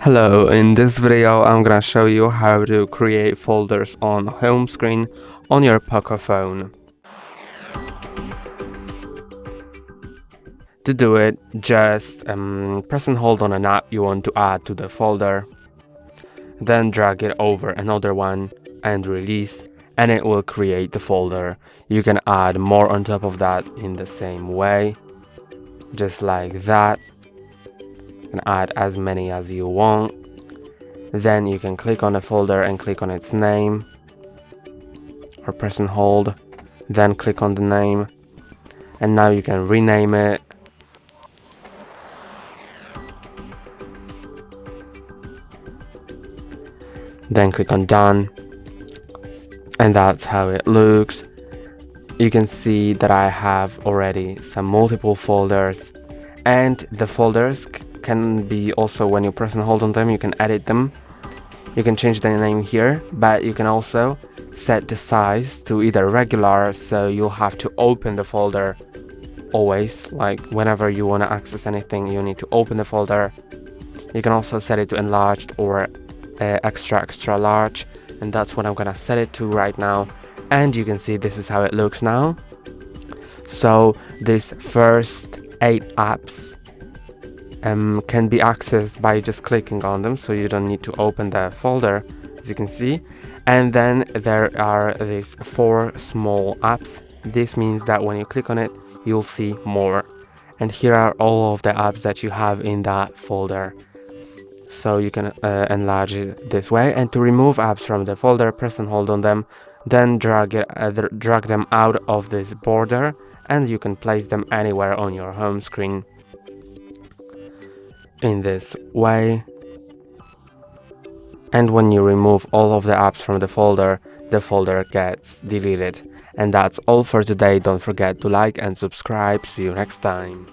Hello, in this video I'm gonna show you how to create folders on home screen on your Poco phone. To do it, just press and hold on an app you want to add to the folder, then drag it over another one and release, and it will create the folder. You can add more on top of that in the same way, just like that. You can add as many as you want. Then you can click on the folder and click on its name, or press and hold, then click on the name, and now you can rename it. Then click on done, and that's how it looks. You can see that I have already some multiple folders, and the folders can be also, when you press and hold on them, you can edit them. You can change the name here, but you can also set the size to either regular, so you'll have to open the folder always, like whenever you want to access anything you need to open the folder. You can also set it to enlarged or extra large, and that's what I'm gonna set it to right now. And you can see this is how it looks now. So these first 8 apps can be accessed by just clicking on them, so you don't need to open the folder, as you can see. And then there are these 4 small apps. This means that when you click on it, you'll see more. And here are all of the apps that you have in that folder. So you can enlarge it this way. And to remove apps from the folder, press and hold on them, then drag them out of this border, and you can place them anywhere on your home screen in this way. And when you remove all of the apps from the folder gets deleted. And that's all for today. Don't forget to like and subscribe. See you next time.